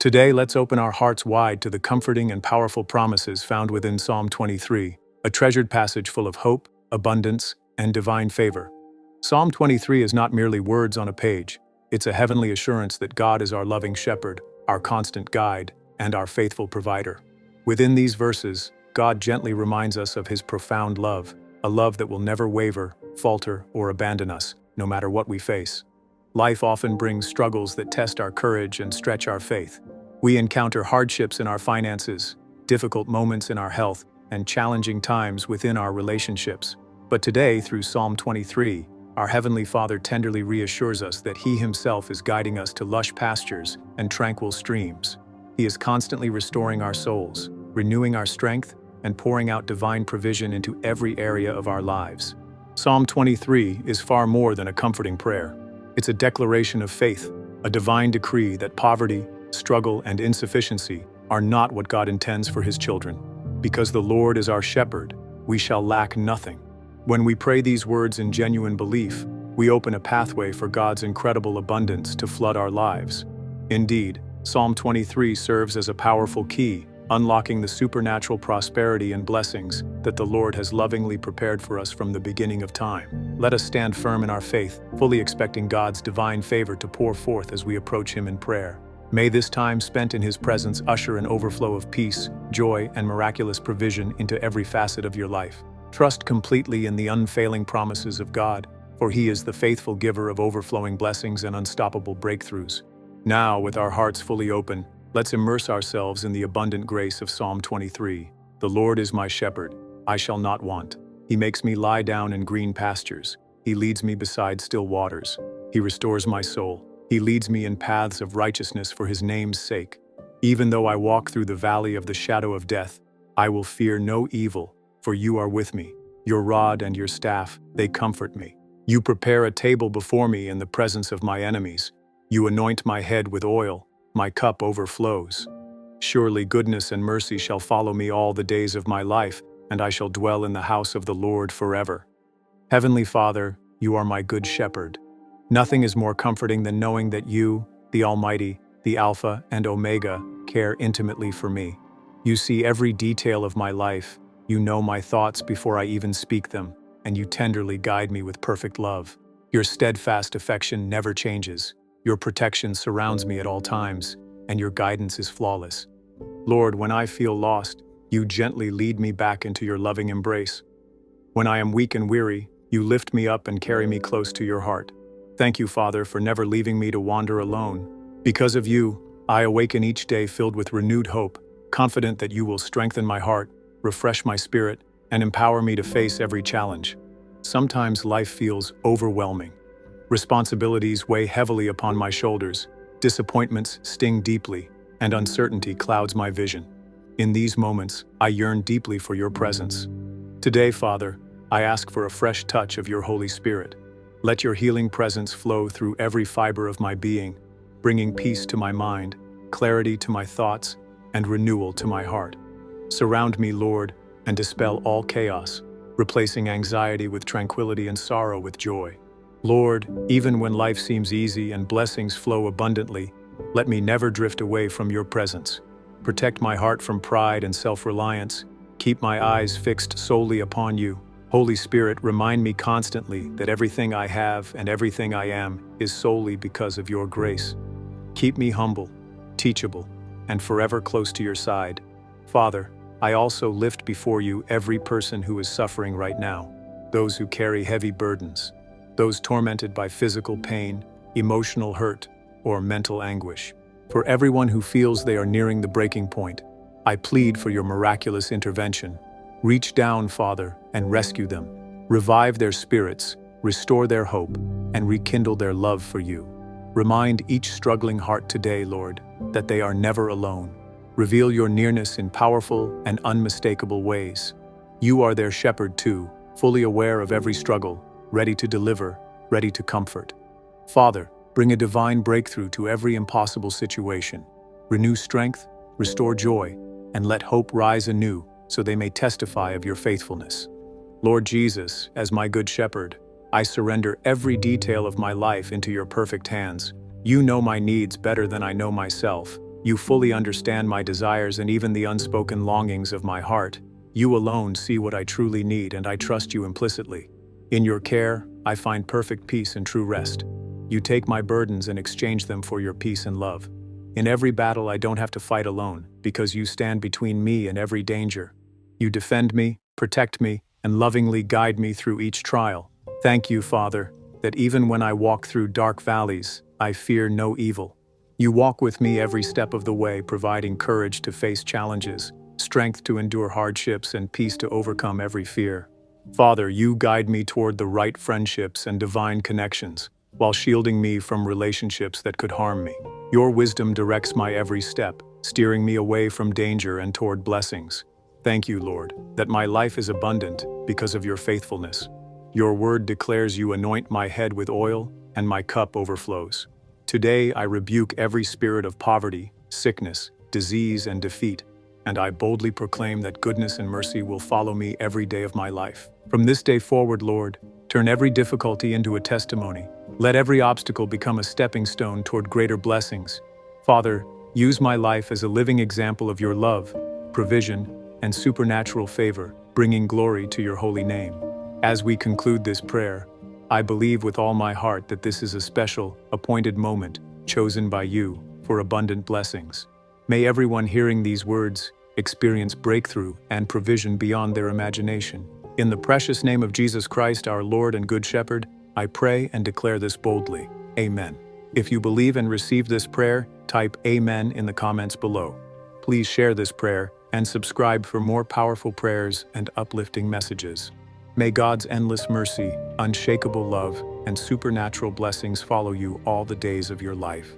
Today, let's open our hearts wide to the comforting and powerful promises found within Psalm 23, a treasured passage full of hope, abundance, and divine favor. Psalm 23 is not merely words on a page, it's a heavenly assurance that God is our loving shepherd, our constant guide, and our faithful provider. Within these verses, God gently reminds us of his profound love, a love that will never waver, falter, or abandon us, no matter what we face. Life often brings struggles that test our courage and stretch our faith. We encounter hardships in our finances, difficult moments in our health, and challenging times within our relationships. But today, through Psalm 23, our Heavenly Father tenderly reassures us that He Himself is guiding us to lush pastures and tranquil streams. He is constantly restoring our souls, renewing our strength, and pouring out divine provision into every area of our lives. Psalm 23 is far more than a comforting prayer. It's a declaration of faith, a divine decree that poverty, struggle, and insufficiency are not what God intends for His children. Because the Lord is our shepherd, we shall lack nothing. When we pray these words in genuine belief, we open a pathway for God's incredible abundance to flood our lives. Indeed, Psalm 23 serves as a powerful key, unlocking the supernatural prosperity and blessings that the Lord has lovingly prepared for us from the beginning of time. Let us stand firm in our faith, fully expecting God's divine favor to pour forth as we approach Him in prayer. May this time spent in His presence usher an overflow of peace, joy, and miraculous provision into every facet of your life. Trust completely in the unfailing promises of God, for He is the faithful giver of overflowing blessings and unstoppable breakthroughs. Now, with our hearts fully open, let's immerse ourselves in the abundant grace of Psalm 23. The Lord is my shepherd, I shall not want. He makes me lie down in green pastures. He leads me beside still waters. He restores my soul. He leads me in paths of righteousness for His name's sake. Even though I walk through the valley of the shadow of death, I will fear no evil, for you are with me. Your rod and your staff, they comfort me. You prepare a table before me in the presence of my enemies. You anoint my head with oil. My cup overflows. Surely goodness and mercy shall follow me all the days of my life, and I shall dwell in the house of the Lord forever. Heavenly Father, you are my good shepherd. Nothing is more comforting than knowing that you, the Almighty, the Alpha and Omega, care intimately for me. You see every detail of my life. You know my thoughts before I even speak them, and you tenderly guide me with perfect love. Your steadfast affection never changes. Your protection surrounds me at all times, and your guidance is flawless. Lord, when I feel lost, you gently lead me back into your loving embrace. When I am weak and weary, you lift me up and carry me close to your heart. Thank you, Father, for never leaving me to wander alone. Because of you, I awaken each day filled with renewed hope, confident that you will strengthen my heart, refresh my spirit, and empower me to face every challenge. Sometimes life feels overwhelming. Responsibilities weigh heavily upon my shoulders, disappointments sting deeply, and uncertainty clouds my vision. In these moments, I yearn deeply for your presence. Today, Father, I ask for a fresh touch of your Holy Spirit. Let your healing presence flow through every fiber of my being, bringing peace to my mind, clarity to my thoughts, and renewal to my heart. Surround me, Lord, and dispel all chaos, replacing anxiety with tranquility and sorrow with joy. Lord, even when life seems easy and blessings flow abundantly, let me never drift away from your presence. Protect my heart from pride and self-reliance. Keep my eyes fixed solely upon you. Holy Spirit, remind me constantly that everything I have and everything I am is solely because of your grace. Keep me humble, teachable, and forever close to your side. Father, I also lift before you every person who is suffering right now, those who carry heavy burdens, those tormented by physical pain, emotional hurt, or mental anguish. For everyone who feels they are nearing the breaking point, I plead for your miraculous intervention. Reach down, Father, and rescue them. Revive their spirits, restore their hope, and rekindle their love for you. Remind each struggling heart today, Lord, that they are never alone. Reveal your nearness in powerful and unmistakable ways. You are their shepherd too, fully aware of every struggle, ready to deliver, ready to comfort. Father, bring a divine breakthrough to every impossible situation. Renew strength, restore joy, and let hope rise anew so they may testify of your faithfulness. Lord Jesus, as my good shepherd, I surrender every detail of my life into your perfect hands. You know my needs better than I know myself, You fully understand my desires and even the unspoken longings of my heart. You alone see what I truly need, and I trust you implicitly. In your care, I find perfect peace and true rest. You take my burdens and exchange them for your peace and love. In every battle, I don't have to fight alone, because you stand between me and every danger. You defend me, protect me, and lovingly guide me through each trial. Thank you, Father, that even when I walk through dark valleys, I fear no evil. You walk with me every step of the way, providing courage to face challenges, strength to endure hardships, and peace to overcome every fear. Father, you guide me toward the right friendships and divine connections, while shielding me from relationships that could harm me. Your wisdom directs my every step, steering me away from danger and toward blessings. Thank you, Lord, that my life is abundant because of your faithfulness. Your word declares you anoint my head with oil, and my cup overflows. Today I rebuke every spirit of poverty, sickness, disease, and defeat, and I boldly proclaim that goodness and mercy will follow me every day of my life. From this day forward, Lord, turn every difficulty into a testimony. Let every obstacle become a stepping stone toward greater blessings. Father, use my life as a living example of your love, provision, and supernatural favor, bringing glory to your holy name. As we conclude this prayer, I believe with all my heart that this is a special, appointed moment, chosen by you for abundant blessings. May everyone hearing these words experience breakthrough and provision beyond their imagination. In the precious name of Jesus Christ, our Lord and Good Shepherd, I pray and declare this boldly. Amen. If you believe and receive this prayer, type Amen in the comments below. Please share this prayer and subscribe for more powerful prayers and uplifting messages. May God's endless mercy, unshakable love, and supernatural blessings follow you all the days of your life.